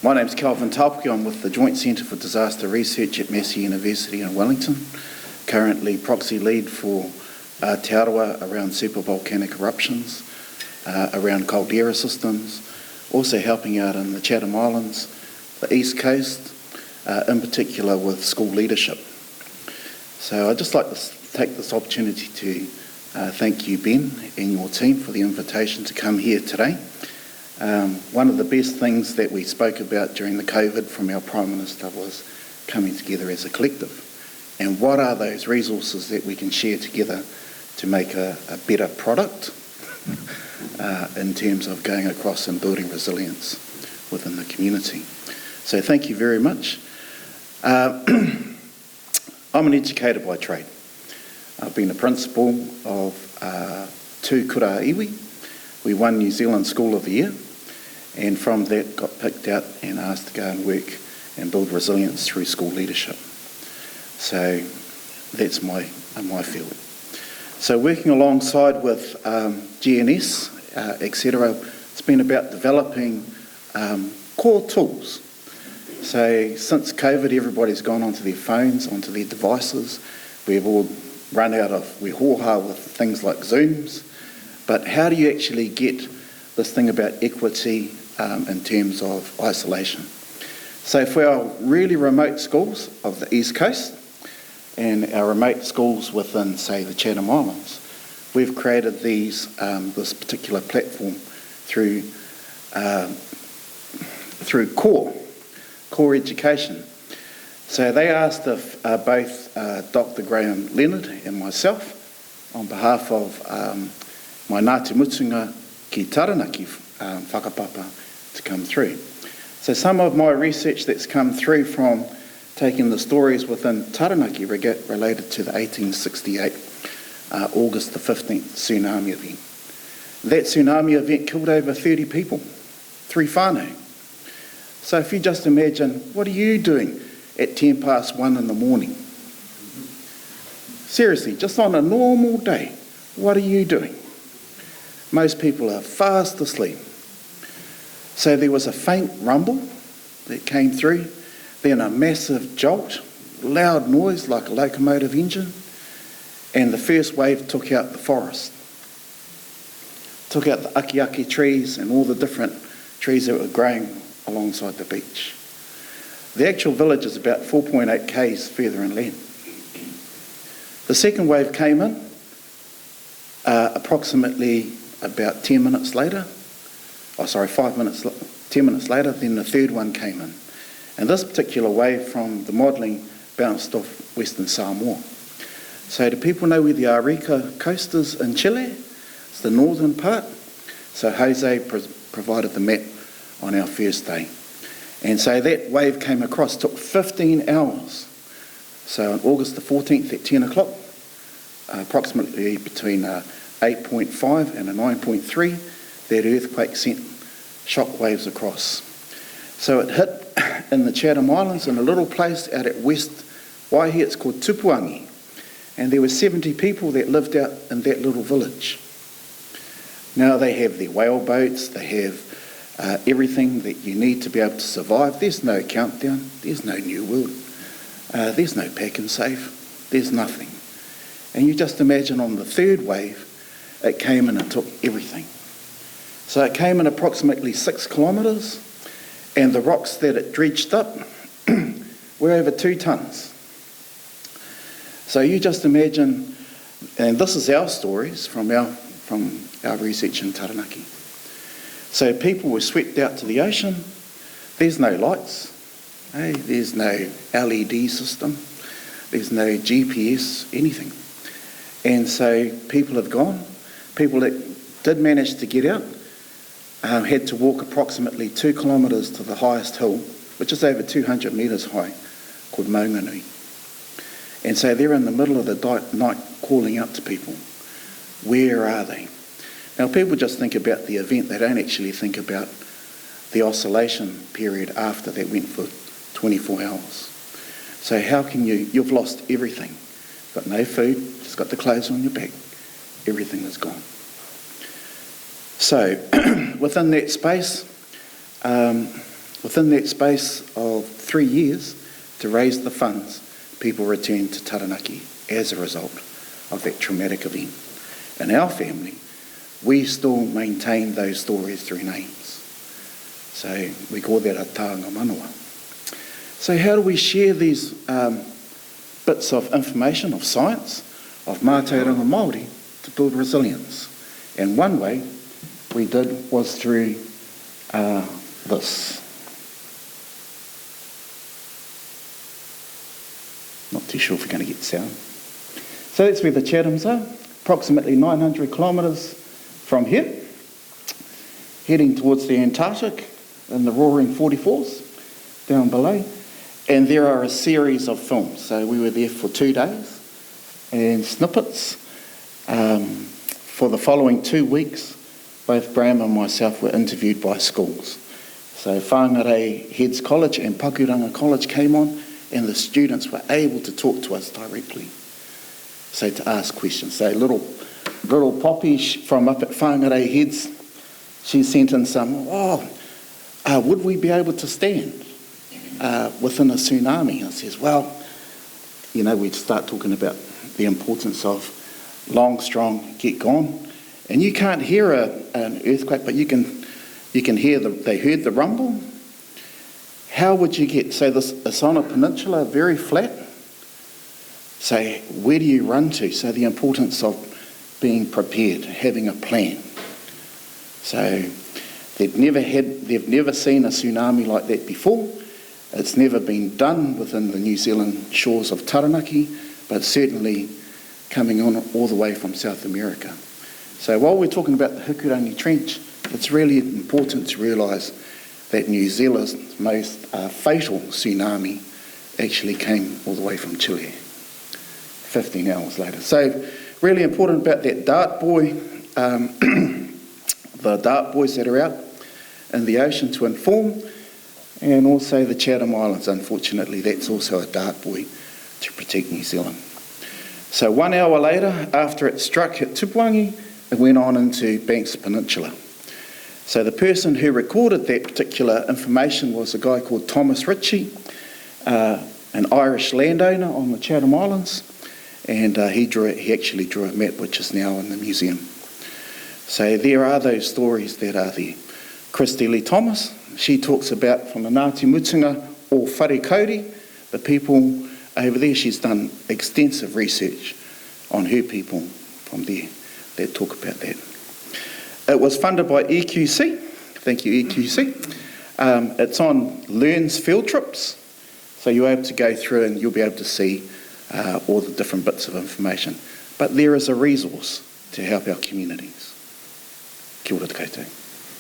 My name's Kelvin Tapuke. I'm with the Joint Centre for Disaster Research at Massey University in Wellington. Currently proxy lead for Te Arawa around supervolcanic eruptions, around caldera systems, also helping out in the Chatham Islands, the East Coast, in particular with school leadership. So I'd just like to take this opportunity to thank you, Ben, and your team for the invitation to come here today. One of the best things that we spoke about during the COVID from our Prime Minister was coming together as a collective. And what are those resources that we can share together to make a better product in terms of going across and building resilience within the community. So thank you very much. I'm an educator by trade. I've been a principal of 2 kura iwi. We won New Zealand School of the Year, and from that got picked out and asked to go and work and build resilience through school leadership. So that's my field. So working alongside with GNS, etc., it's been about developing core tools. So since COVID, everybody's gone onto their phones, onto their devices. We've all run out of, we hoha with things like Zooms. But how do you actually get this thing about equity in terms of isolation? So for our really remote schools of the East Coast and our remote schools within, say, the Chatham Islands, we've created this particular platform through core education. So they asked if both Dr. Graham Leonard and myself, on behalf of my Ngāti Mutunga ki Taranaki whakapapa, to come through. So some of my research that's come through from taking the stories within Taranaki related to the 1868 August the 15th tsunami event. That tsunami event killed over 30 people, 3 whānau. So if you just imagine, what are you doing at 1:10 in the morning? Seriously, just on a normal day, what are you doing? Most people are fast asleep. So there was a faint rumble that came through, then a massive jolt, loud noise like a locomotive engine, and the first wave took out the forest. Took out the aki trees and all the different trees that were growing alongside the beach. The actual village is about 4.8 k's further inland. The second wave came in approximately about 10 minutes later. 10 minutes later, then the third one came in. And this particular wave from the modelling bounced off Western Samoa. So do people know where the Arica coast is in Chile? It's the northern part. So Jose provided the map on our first day. And so that wave came across, took 15 hours. So on August the 14th at 10 o'clock, approximately between 8.5 and a 9.3, that earthquake sent shock waves across. So it hit in the Chatham Islands in a little place out at West Waihi, it's called Tupuangi. And there were 70 people that lived out in that little village. Now they have their whale boats, they have everything that you need to be able to survive. There's no countdown, there's no New World, there's no pack and save, there's nothing. And you just imagine on the third wave, it came in and took everything. So it came in approximately 6 kilometres, and the rocks that it dredged up were over 2 tonnes. So you just imagine, and this is our stories from our research in Taranaki. So people were swept out to the ocean. There's no lights, there's no LED system, there's no GPS, anything. And so people have gone. People that did manage to get out had to walk approximately 2 kilometres to the highest hill, which is over 200 metres high, called Maunganui. And so they're in the middle of the night calling out to people. Where are they? Now people just think about the event, they don't actually think about the oscillation period after that went for 24 hours. So how can you've lost everything. Got no food, just got the clothes on your back, everything is gone. So within that space, within that space of 3 years, to raise the funds, people returned to Taranaki as a result of that traumatic event. In our family, we still maintain those stories through names. So we call that a taonga manawa. So how do we share these bits of information, of science, of mātauranga Māori to build resilience? And one way we did was through this. Not too sure if we're going to get sound. So that's where the Chathams are, approximately 900 kilometres from here, heading towards the Antarctic in the roaring 44s down below. And there are a series of films. So we were there for 2 days, and snippets. For the following 2 weeks, both Graham and myself were interviewed by schools. So Whangarei Heads College and Pakuranga College came on, and the students were able to talk to us directly. So to ask questions. So little Poppy from up at Whangarei Heads, she sent in some, would we be able to stand within a tsunami? I says, well, we'd start talking about the importance of long, strong, get gone. And you can't hear an earthquake, but you can hear they heard the rumble. How would you get, so it's on a peninsula, very flat. So where do you run to? So the importance of being prepared, having a plan. So they've never seen a tsunami like that before. It's never been done within the New Zealand shores of Taranaki, but certainly coming on all the way from South America. So while we're talking about the Hikurangi Trench, it's really important to realise that New Zealand's most fatal tsunami actually came all the way from Chile, 15 hours later. So really important about that dart buoy, the dart buoys that are out in the ocean to inform, and also the Chatham Islands, unfortunately, that's also a dart buoy to protect New Zealand. So 1 hour later, after it struck at Tapuke, it went on into Banks Peninsula. So the person who recorded that particular information was a guy called Thomas Ritchie, an Irish landowner on the Chatham Islands, and he actually drew a map which is now in the museum. So there are those stories that are there. Christy Lee Thomas, she talks about from the Ngāti Mutunga or Wharekauri, the people over there. She's done extensive research on her people from there that talk about that. It was funded by EQC. Thank you, EQC. It's on Learn's field trips, so you're able to go through and you'll be able to see all the different bits of information. But there is a resource to help our communities. Kia ora te koutou.